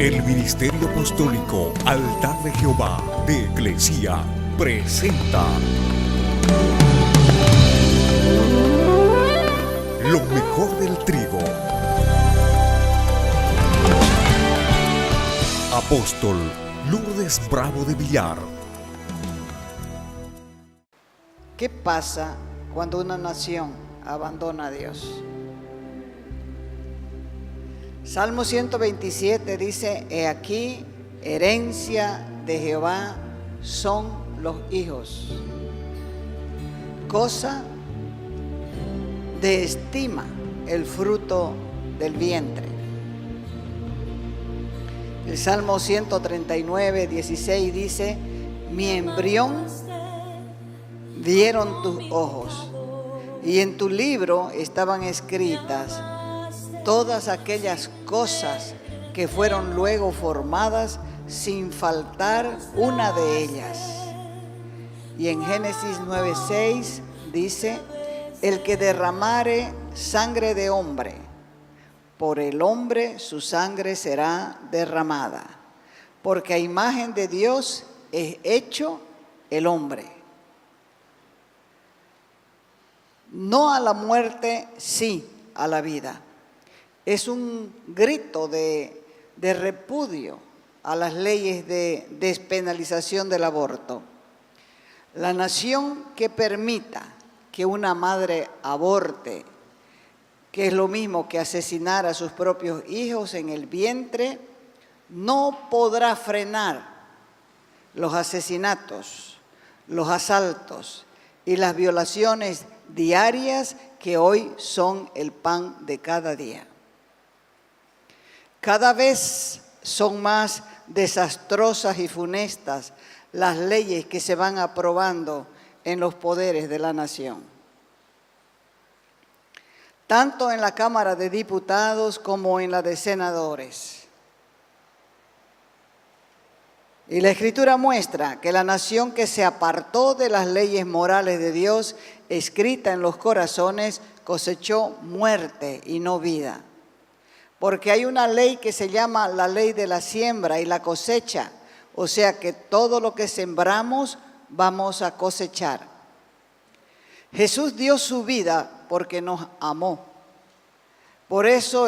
El Ministerio Apostólico Altar de Jehová de Eclesia presenta lo mejor del trigo. Apóstol Lourdes Bravo de Villar. ¿Qué pasa cuando una nación abandona a Dios? Salmo 127 dice: He aquí, herencia de Jehová son los hijos, cosa de estima el fruto del vientre. El Salmo 139, 16 dice: Mi embrión vieron tus ojos, y en tu libro estaban escritas todas aquellas cosas que fueron luego formadas, sin faltar una de ellas. Y en Génesis 9:6 dice: El que derramare sangre de hombre, por el hombre su sangre será derramada, porque a imagen de Dios es hecho el hombre. No a la muerte, sí a la vida. Es un grito de repudio a las leyes de despenalización del aborto. La nación que permita que una madre aborte, que es lo mismo que asesinar a sus propios hijos en el vientre, no podrá frenar los asesinatos, los asaltos y las violaciones diarias que hoy son el pan de cada día. Cada vez son más desastrosas y funestas las leyes que se van aprobando en los poderes de la nación, tanto en la Cámara de Diputados como en la de Senadores. Y la Escritura muestra que la nación que se apartó de las leyes morales de Dios escrita en los corazones cosechó muerte y no vida. Porque hay una ley que se llama la ley de la siembra y la cosecha, o sea que todo lo que sembramos vamos a cosechar. Jesús dio su vida porque nos amó. Por eso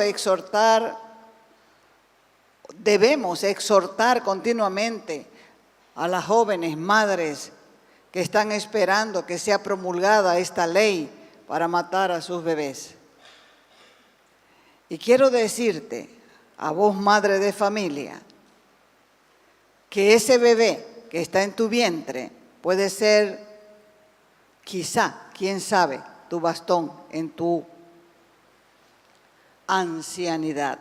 debemos exhortar continuamente a las jóvenes madres que están esperando que sea promulgada esta ley para matar a sus bebés. Y quiero decirte, a vos madre de familia, que ese bebé que está en tu vientre puede ser, quizá, quién sabe, tu bastón en tu ancianidad.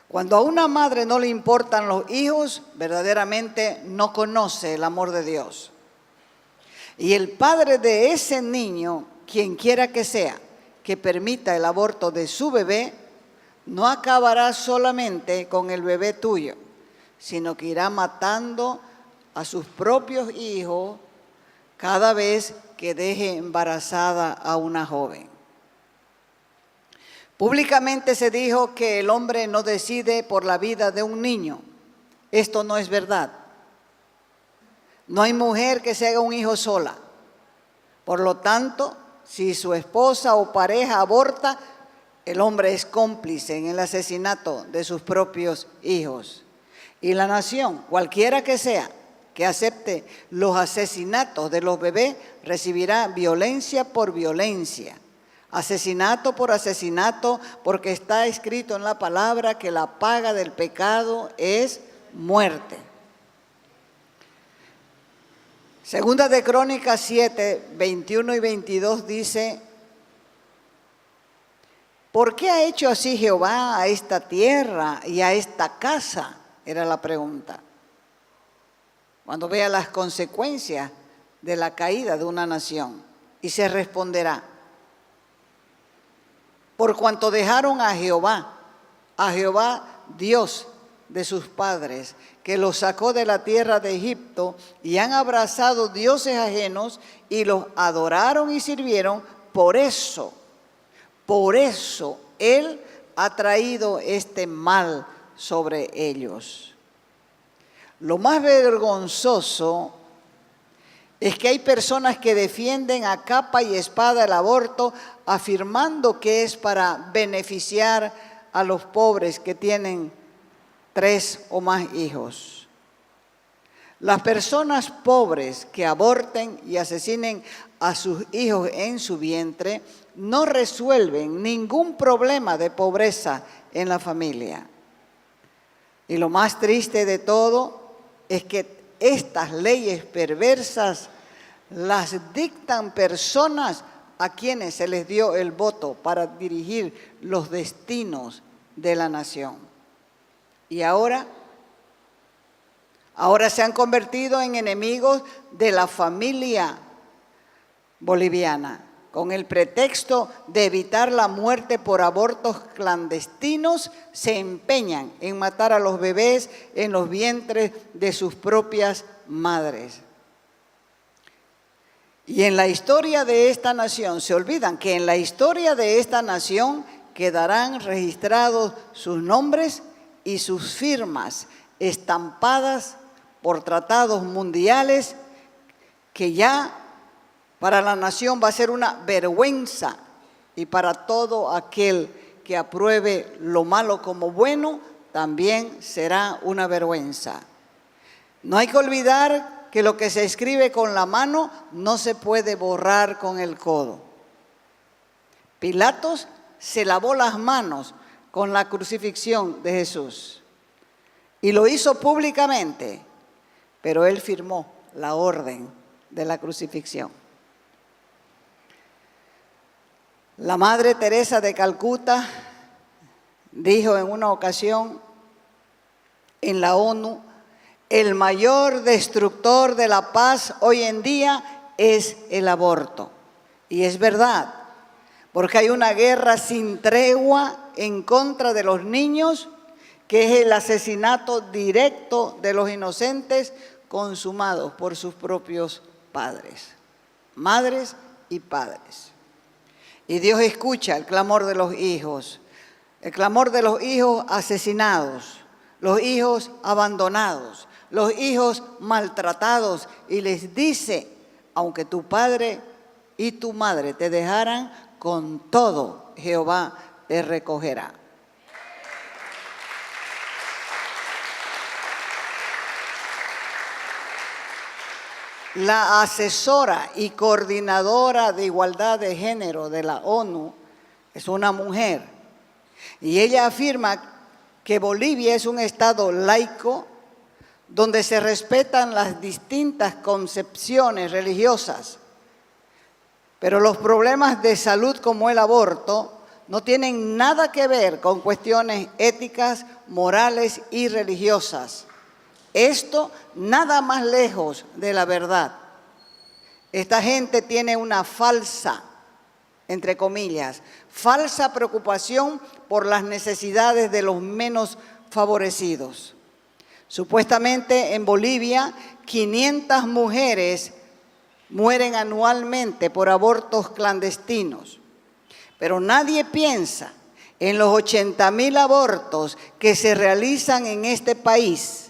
Cuando a una madre no le importan los hijos, verdaderamente no conoce el amor de Dios. Y el padre de ese niño, quien quiera que sea, que permita el aborto de su bebé, no acabará solamente con el bebé tuyo, sino que irá matando a sus propios hijos cada vez que deje embarazada a una joven. Públicamente se dijo que el hombre no decide por la vida de un niño. Esto no es verdad. No hay mujer que se haga un hijo sola. Por lo tanto, si su esposa o pareja aborta, el hombre es cómplice en el asesinato de sus propios hijos. Y la nación, cualquiera que sea, que acepte los asesinatos de los bebés, recibirá violencia por violencia, asesinato por asesinato, porque está escrito en la palabra que la paga del pecado es muerte. Segunda de Crónicas 7, 21 y 22 dice: ¿Por qué ha hecho así Jehová a esta tierra y a esta casa? Era la pregunta. Cuando vea las consecuencias de la caída de una nación, y se responderá: por cuanto dejaron a Jehová Dios de sus padres, que los sacó de la tierra de Egipto, y han abrazado dioses ajenos y los adoraron y sirvieron. Por eso Él ha traído este mal sobre ellos. Lo más vergonzoso es que hay personas que defienden a capa y espada el aborto, afirmando que es para beneficiar a los pobres que tienen 3 o más hijos. Las personas pobres que aborten y asesinen a sus hijos en su vientre no resuelven ningún problema de pobreza en la familia. Y lo más triste de todo es que estas leyes perversas las dictan personas a quienes se les dio el voto para dirigir los destinos de la nación. Y ahora se han convertido en enemigos de la familia boliviana, con el pretexto de evitar la muerte por abortos clandestinos, se empeñan en matar a los bebés en los vientres de sus propias madres. Y en la historia de esta nación, se olvidan que en la historia de esta nación quedarán registrados sus nombres y sus firmas estampadas por tratados mundiales que ya para la nación va a ser una vergüenza, y para todo aquel que apruebe lo malo como bueno, también será una vergüenza. No hay que olvidar que lo que se escribe con la mano no se puede borrar con el codo. Pilatos se lavó las manos con la crucifixión de Jesús y lo hizo públicamente, pero él firmó la orden de la crucifixión. La Madre Teresa de Calcuta dijo en una ocasión en la ONU: el mayor destructor de la paz hoy en día es el aborto. Y es verdad, porque hay una guerra sin tregua en contra de los niños, que es el asesinato directo de los inocentes consumados por sus propios padres, madres y padres. Y Dios escucha el clamor de los hijos asesinados, los hijos abandonados, los hijos maltratados, y les dice: aunque tu padre y tu madre te dejaran, con todo Jehová te recogerá. La asesora y coordinadora de igualdad de género de la ONU es una mujer, y ella afirma que Bolivia es un estado laico donde se respetan las distintas concepciones religiosas, pero los problemas de salud como el aborto no tienen nada que ver con cuestiones éticas, morales y religiosas. Esto nada más lejos de la verdad. Esta gente tiene una falsa, entre comillas, falsa preocupación por las necesidades de los menos favorecidos. Supuestamente en Bolivia 500 mujeres mueren anualmente por abortos clandestinos, pero nadie piensa en los 80,000 abortos que se realizan en este país,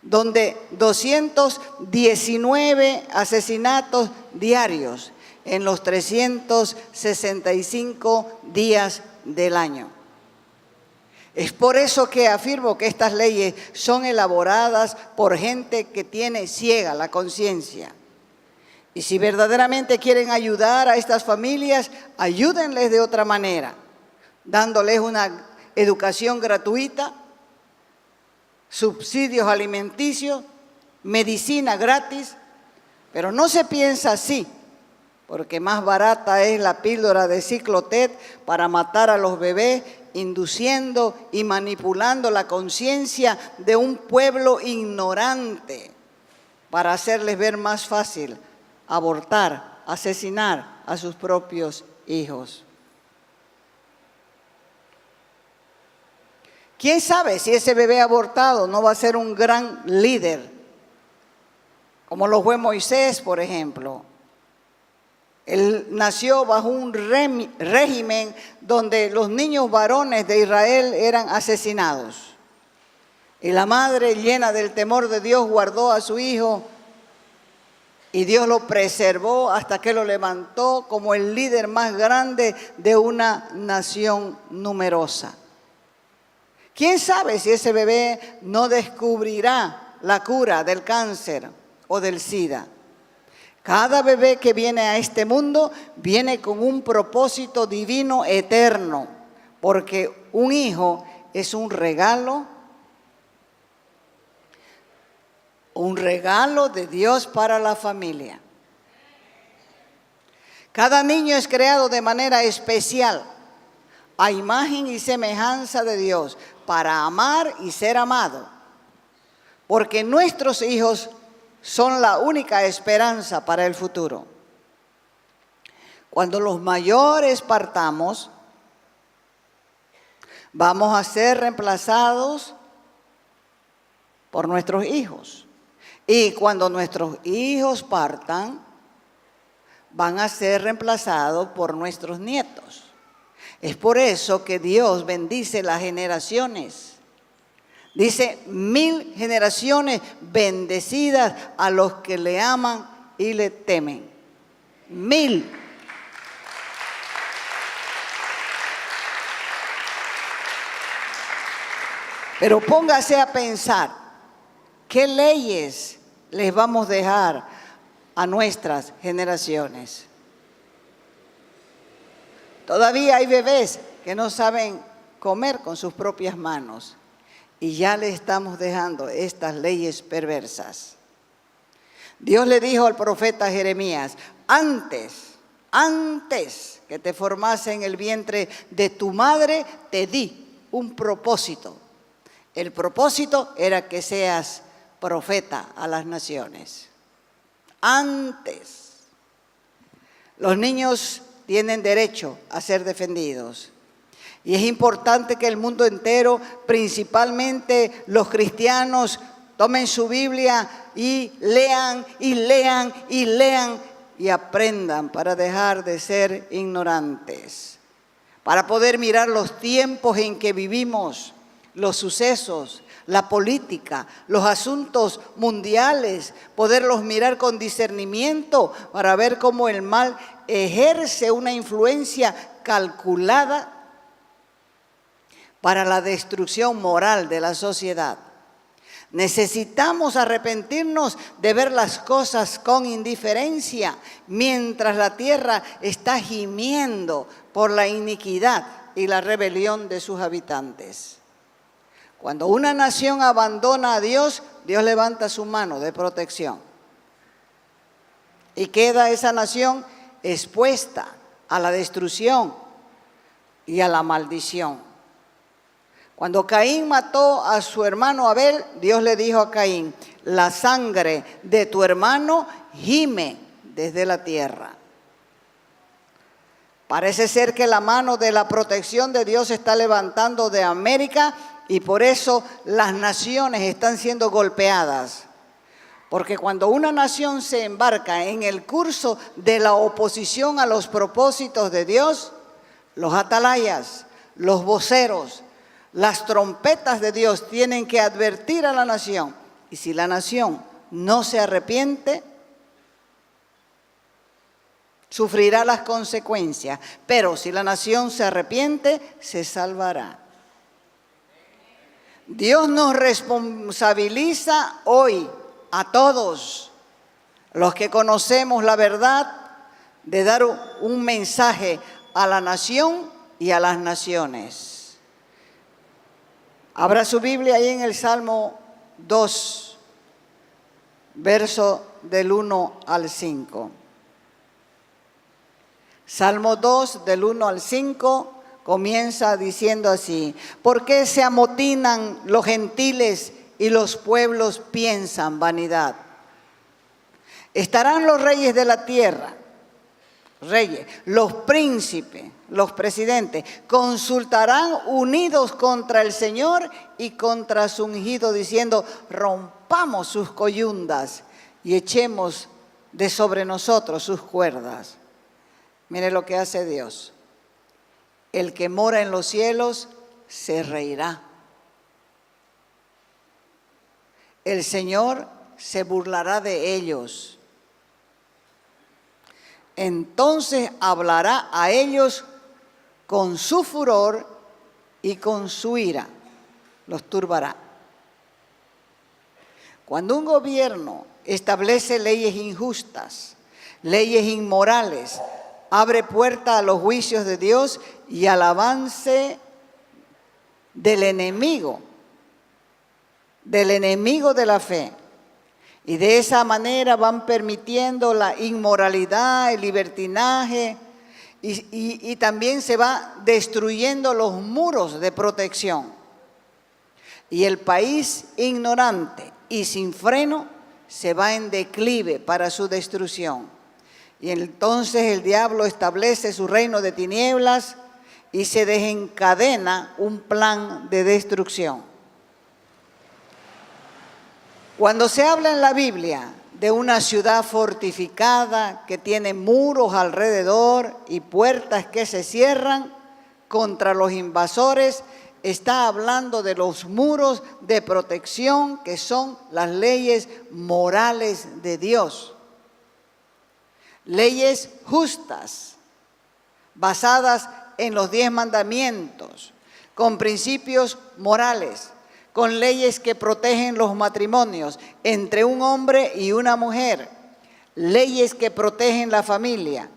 donde 219 asesinatos diarios en los 365 días del año. Es por eso que afirmo que estas leyes son elaboradas por gente que tiene ciega la conciencia. Y si verdaderamente quieren ayudar a estas familias, ayúdenles de otra manera, dándoles una educación gratuita, subsidios alimenticios, medicina gratis, pero no se piensa así, porque más barata es la píldora de Ciclotet para matar a los bebés, induciendo y manipulando la conciencia de un pueblo ignorante para hacerles ver más fácil abortar, asesinar a sus propios hijos. ¿Quién sabe si ese bebé abortado no va a ser un gran líder, como lo fue Moisés, por ejemplo? Él nació bajo un régimen donde los niños varones de Israel eran asesinados. Y la madre, llena del temor de Dios, guardó a su hijo y Dios lo preservó hasta que lo levantó como el líder más grande de una nación numerosa. ¿Quién sabe si ese bebé no descubrirá la cura del cáncer o del SIDA? Cada bebé que viene a este mundo viene con un propósito divino eterno, porque un hijo es un regalo de Dios para la familia. Cada niño es creado de manera especial, a imagen y semejanza de Dios, para amar y ser amado, porque nuestros hijos son la única esperanza para el futuro. Cuando los mayores partamos, vamos a ser reemplazados por nuestros hijos. Y cuando nuestros hijos partan, van a ser reemplazados por nuestros nietos. Es por eso que Dios bendice las generaciones. Dice 1000 generaciones bendecidas a los que le aman y le temen. 1000. Pero póngase a pensar, ¿qué leyes les vamos a dejar a nuestras generaciones? Todavía hay bebés que no saben comer con sus propias manos. Y ya le estamos dejando estas leyes perversas. Dios le dijo al profeta Jeremías, antes que te formase en el vientre de tu madre, te di un propósito. El propósito era que seas profeta a las naciones. Antes. Los niños tienen derecho a ser defendidos. Y es importante que el mundo entero, principalmente los cristianos, tomen su Biblia y lean y lean y lean y aprendan para dejar de ser ignorantes, para poder mirar los tiempos en que vivimos, los sucesos, la política, los asuntos mundiales, poderlos mirar con discernimiento para ver cómo el mal ejerce una influencia calculada para la destrucción moral de la sociedad. Necesitamos arrepentirnos de ver las cosas con indiferencia mientras la tierra está gimiendo por la iniquidad y la rebelión de sus habitantes. Cuando una nación abandona a Dios, Dios levanta su mano de protección. Y queda esa nación expuesta a la destrucción y a la maldición. Cuando Caín mató a su hermano Abel, Dios le dijo a Caín, la sangre de tu hermano gime desde la tierra. Parece ser que la mano de la protección de Dios se está levantando de América y por eso las naciones están siendo golpeadas. Porque cuando una nación se embarca en el curso de la oposición a los propósitos de Dios, los atalayas, los voceros, las trompetas de Dios tienen que advertir a la nación. Y si la nación no se arrepiente, sufrirá las consecuencias. Pero si la nación se arrepiente, se salvará. Dios nos responsabiliza hoy a todos los que conocemos la verdad de dar un mensaje a la nación y a las naciones. Abra su Biblia ahí en el Salmo 2, verso del 1 al 5. Salmo 2, del 1 al 5, comienza diciendo así: ¿Por qué se amotinan los gentiles y los pueblos piensan vanidad? Estarán los reyes de la tierra, reyes, los príncipes, los presidentes, consultarán unidos contra el Señor y contra su ungido, diciendo, rompamos sus coyundas y echemos de sobre nosotros sus cuerdas. Mire lo que hace Dios. El que mora en los cielos se reirá. El Señor se burlará de ellos. Entonces hablará a ellos con su furor y con su ira. Los turbará. Cuando un gobierno establece leyes injustas, leyes inmorales, abre puerta a los juicios de Dios y al avance del enemigo de la fe. Y de esa manera van permitiendo la inmoralidad, el libertinaje, y también se va destruyendo los muros de protección. Y el país ignorante y sin freno se va en declive para su destrucción. Y entonces el diablo establece su reino de tinieblas y se desencadena un plan de destrucción. Cuando se habla en la Biblia de una ciudad fortificada que tiene muros alrededor y puertas que se cierran contra los invasores, está hablando de los muros de protección que son las leyes morales de Dios. Leyes justas, basadas en los 10 mandamientos, con principios morales, con leyes que protegen los matrimonios entre un hombre y una mujer, leyes que protegen la familia,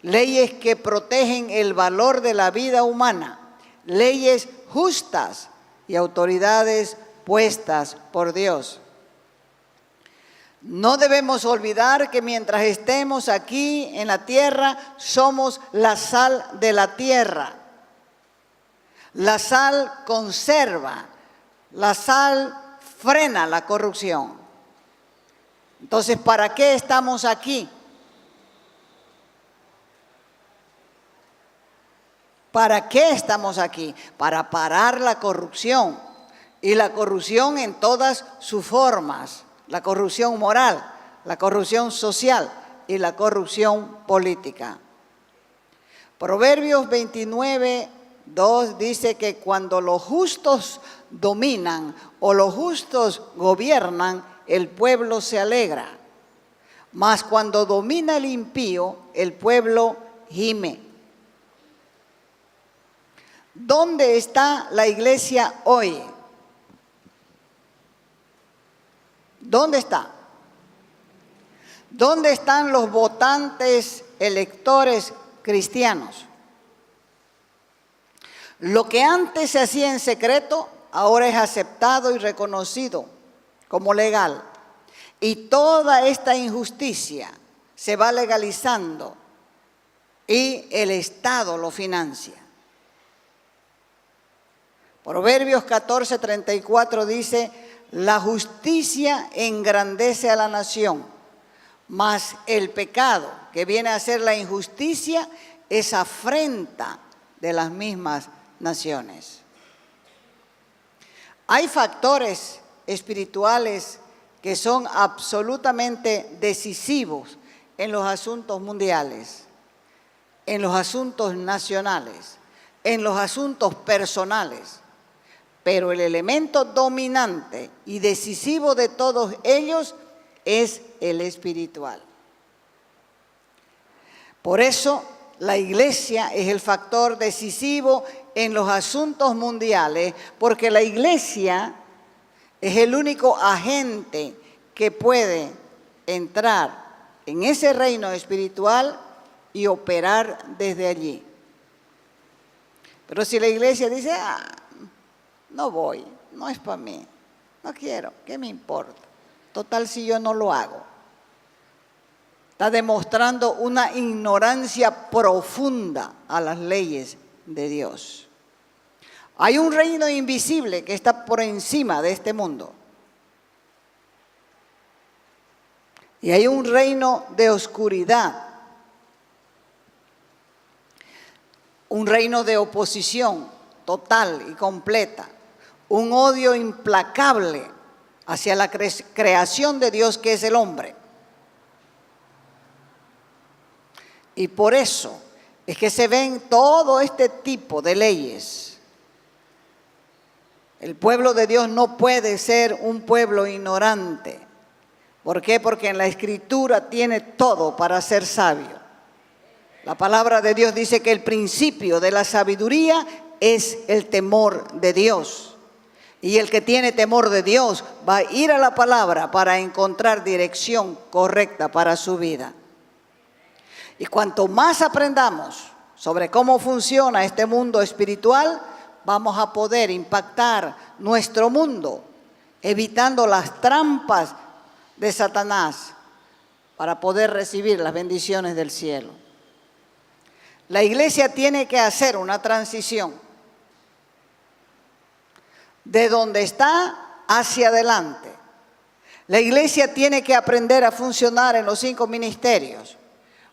leyes que protegen el valor de la vida humana, leyes justas y autoridades puestas por Dios. No debemos olvidar que mientras estemos aquí en la tierra, somos la sal de la tierra. La sal conserva, la sal frena la corrupción. Entonces, ¿para qué estamos aquí? ¿Para qué estamos aquí? Para parar la corrupción, y la corrupción en todas sus formas, la corrupción moral, la corrupción social y la corrupción política. Proverbios 29:2 dice que cuando los justos dominan o los justos gobiernan, el pueblo se alegra, mas cuando domina el impío, el pueblo gime. ¿Dónde está la iglesia hoy? ¿Dónde está? ¿Dónde están los votantes electores cristianos? Lo que antes se hacía en secreto, ahora es aceptado y reconocido como legal. Y toda esta injusticia se va legalizando y el Estado lo financia. Proverbios 14:34 dice: la justicia engrandece a la nación, mas el pecado, que viene a ser la injusticia, es afrenta de las mismas naciones. Hay factores espirituales que son absolutamente decisivos en los asuntos mundiales, en los asuntos nacionales, en los asuntos personales. Pero el elemento dominante y decisivo de todos ellos es el espiritual. Por eso la iglesia es el factor decisivo en los asuntos mundiales, porque la iglesia es el único agente que puede entrar en ese reino espiritual y operar desde allí. Pero si la iglesia dice: no voy, no es para mí, no quiero, ¿qué me importa? Total, si yo no lo hago. Está demostrando una ignorancia profunda a las leyes de Dios. Hay un reino invisible que está por encima de este mundo. Y hay un reino de oscuridad. Un reino de oposición total y completa. Un odio implacable hacia la creación de Dios, que es el hombre. Y por eso es que se ven todo este tipo de leyes. El pueblo de Dios no puede ser un pueblo ignorante. ¿Por qué? Porque en la Escritura tiene todo para ser sabio. La palabra de Dios dice que el principio de la sabiduría es el temor de Dios. Y el que tiene temor de Dios va a ir a la palabra para encontrar dirección correcta para su vida. Y cuanto más aprendamos sobre cómo funciona este mundo espiritual, vamos a poder impactar nuestro mundo, evitando las trampas de Satanás para poder recibir las bendiciones del cielo. La iglesia tiene que hacer una transición de donde está hacia adelante. La iglesia tiene que aprender a funcionar en los 5 ministerios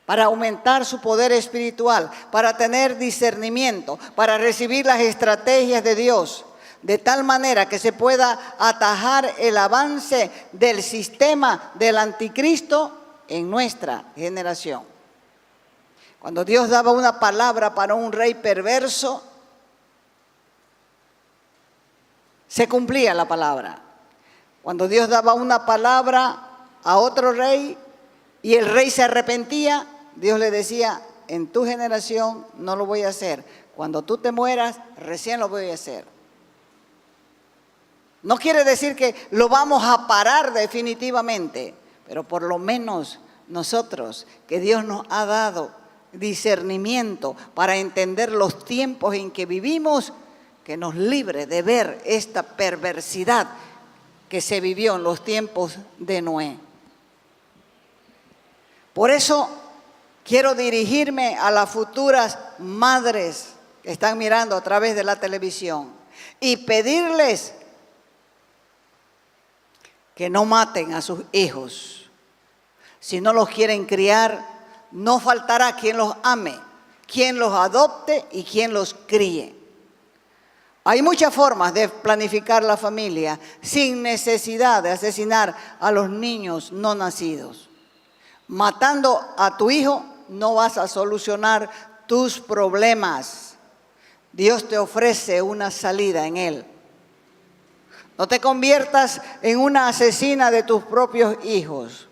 para aumentar su poder espiritual, para tener discernimiento, para recibir las estrategias de Dios, de tal manera que se pueda atajar el avance del sistema del anticristo en nuestra generación. Cuando Dios daba una palabra para un rey perverso, se cumplía la palabra. Cuando Dios daba una palabra a otro rey y el rey se arrepentía, Dios le decía, en tu generación no lo voy a hacer. Cuando tú te mueras, recién lo voy a hacer. No quiere decir que lo vamos a parar definitivamente, pero por lo menos nosotros, que Dios nos ha dado discernimiento para entender los tiempos en que vivimos, que nos libre de ver esta perversidad que se vivió en los tiempos de Noé. Por eso quiero dirigirme a las futuras madres que están mirando a través de la televisión y pedirles que no maten a sus hijos. Si no los quieren criar, no faltará quien los ame, quien los adopte y quien los críe. Hay muchas formas de planificar la familia sin necesidad de asesinar a los niños no nacidos. Matando a tu hijo no vas a solucionar tus problemas. Dios te ofrece una salida en él. No te conviertas en una asesina de tus propios hijos,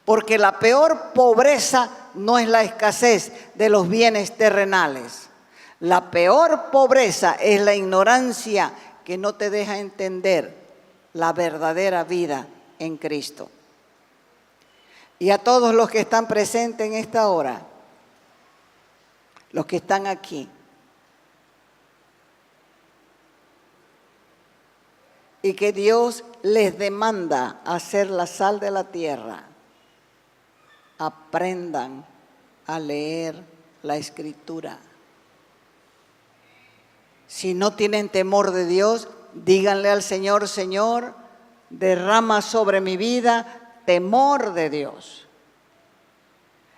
porque la peor pobreza no es la escasez de los bienes terrenales. La peor pobreza es la ignorancia que no te deja entender la verdadera vida en Cristo. Y a todos los que están presentes en esta hora, los que están aquí, y que Dios les demanda hacer la sal de la tierra, aprendan a leer la Escritura. Si no tienen temor de Dios, díganle al Señor, Señor, derrama sobre mi vida temor de Dios.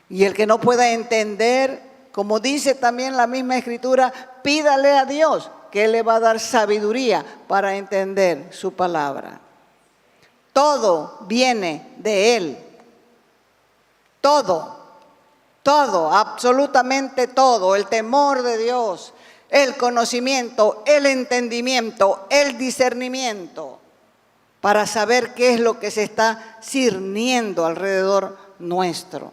Y el que no pueda entender, como dice también la misma Escritura, pídale a Dios que Él le va a dar sabiduría para entender su palabra. Todo viene de Él. Todo, absolutamente todo, el temor de Dios, el conocimiento, el entendimiento, el discernimiento, para saber qué es lo que se está cirniendo alrededor nuestro.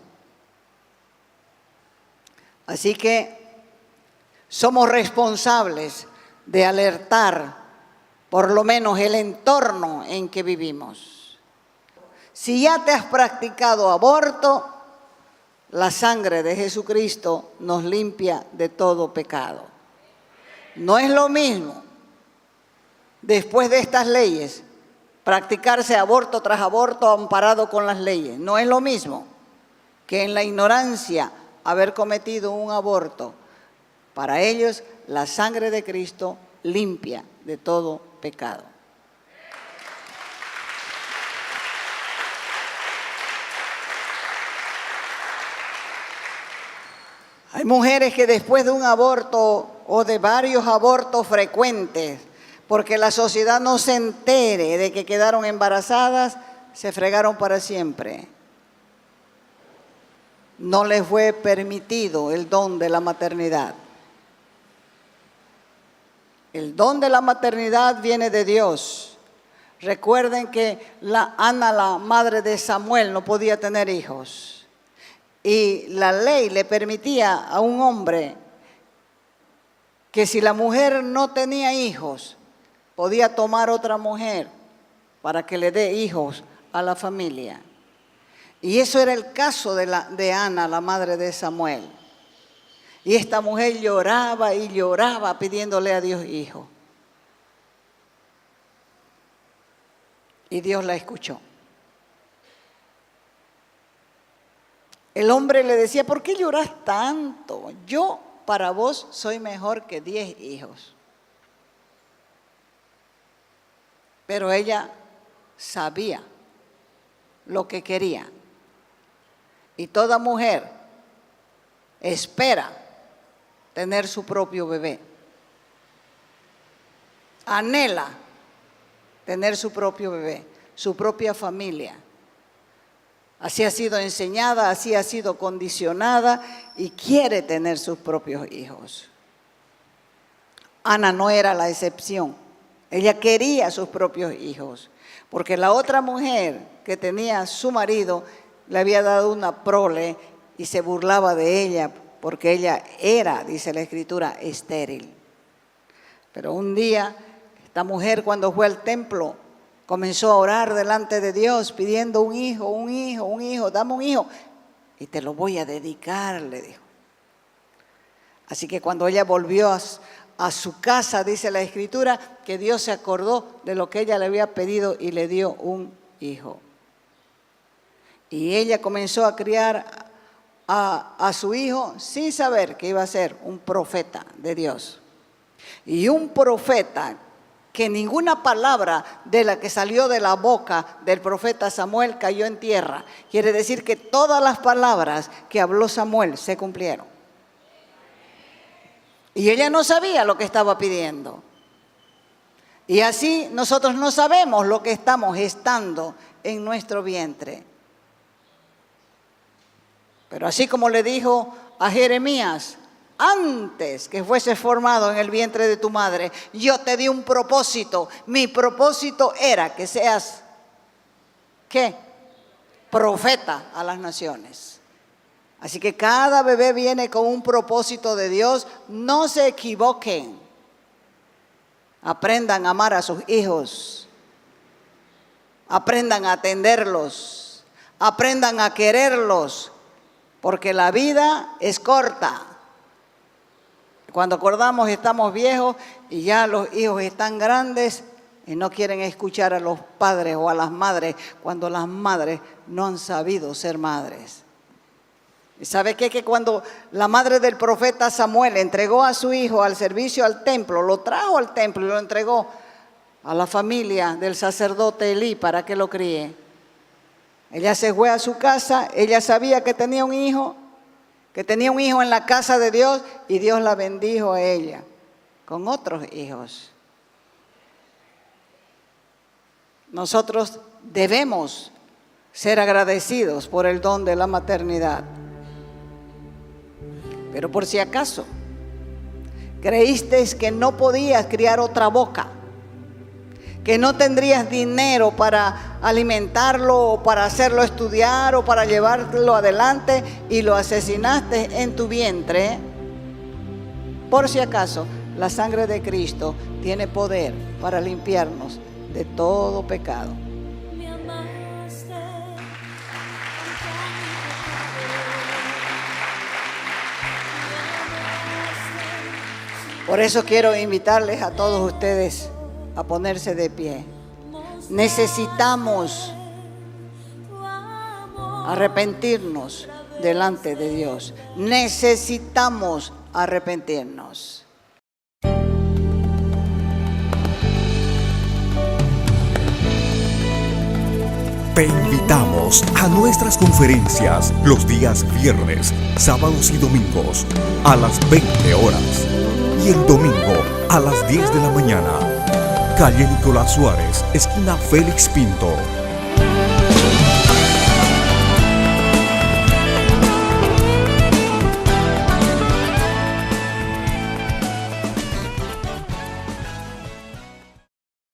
Así que somos responsables de alertar por lo menos el entorno en que vivimos. Si ya te has practicado aborto, la sangre de Jesucristo nos limpia de todo pecado. No es lo mismo, después de estas leyes, practicarse aborto tras aborto amparado con las leyes. No es lo mismo que en la ignorancia haber cometido un aborto. Para ellos, la sangre de Cristo limpia de todo pecado. Hay mujeres que después de un aborto o de varios abortos frecuentes, porque la sociedad no se entere de que quedaron embarazadas, se fregaron para siempre. no le fue permitido el don de la maternidad. El don de la maternidad viene de Dios. Recuerden que Ana, la madre de Samuel, no podía tener hijos. Y la ley le permitía a un hombre que si la mujer no tenía hijos, podía tomar otra mujer para que le dé hijos a la familia. Y eso era el caso de Ana, la madre de Samuel. Y esta mujer lloraba y lloraba pidiéndole a Dios hijos. Y Dios la escuchó. El hombre le decía, ¿por qué lloras tanto? Yo para vos soy mejor que 10 hijos. Pero ella sabía lo que quería. Y toda mujer espera tener su propio bebé. Anhela tener su propio bebé, su propia familia. Así ha sido enseñada, así ha sido condicionada y quiere tener sus propios hijos. Ana no era la excepción. Ella quería sus propios hijos, porque la otra mujer que tenía su marido le había dado una prole y se burlaba de ella porque ella era, dice la Escritura, estéril. Pero un día, esta mujer cuando fue al templo, comenzó a orar delante de Dios pidiendo un hijo, dame un hijo y te lo voy a dedicar, le dijo. Así que cuando ella volvió a su casa, dice la Escritura, que Dios se acordó de lo que ella le había pedido y le dio un hijo. Y ella comenzó a criar a su hijo sin saber que iba a ser un profeta de Dios. Y un profeta que ninguna palabra de la que salió de la boca del profeta Samuel cayó en tierra. Quiere decir que todas las palabras que habló Samuel se cumplieron. Y ella no sabía lo que estaba pidiendo. Y así nosotros no sabemos lo que estamos gestando en nuestro vientre. Pero así como le dijo a Jeremías, antes que fuese formado en el vientre de tu madre, yo te di un propósito. Mi propósito era que seas, ¿qué? Profeta a las naciones. Así que cada bebé viene con un propósito de Dios. No se equivoquen. Aprendan a amar a sus hijos. Aprendan a atenderlos. Aprendan a quererlos. Porque la vida es corta. Cuando acordamos estamos viejos y ya los hijos están grandes y no quieren escuchar a los padres o a las madres cuando las madres no han sabido ser madres. ¿Y sabe qué? Que cuando la madre del profeta Samuel entregó a su hijo al servicio al templo, lo trajo al templo y lo entregó a la familia del sacerdote Elí para que lo críe. Ella se fue a su casa, ella sabía que tenía un hijo en la casa de Dios y Dios la bendijo a ella con otros hijos. Nosotros debemos ser agradecidos por el don de la maternidad. Pero por si acaso creíste que no podías criar otra boca, que no tendrías dinero para alimentarlo o para hacerlo estudiar o para llevarlo adelante y lo asesinaste en tu vientre, por si acaso, la sangre de Cristo tiene poder para limpiarnos de todo pecado. Por eso quiero invitarles a todos ustedes a ponerse de pie. Necesitamos arrepentirnos delante de Dios. Necesitamos arrepentirnos. Te invitamos a nuestras conferencias los días viernes, sábados y domingos a las 20 horas y el domingo a las 10 de la mañana. Calle Nicolás Suárez, esquina Félix Pinto.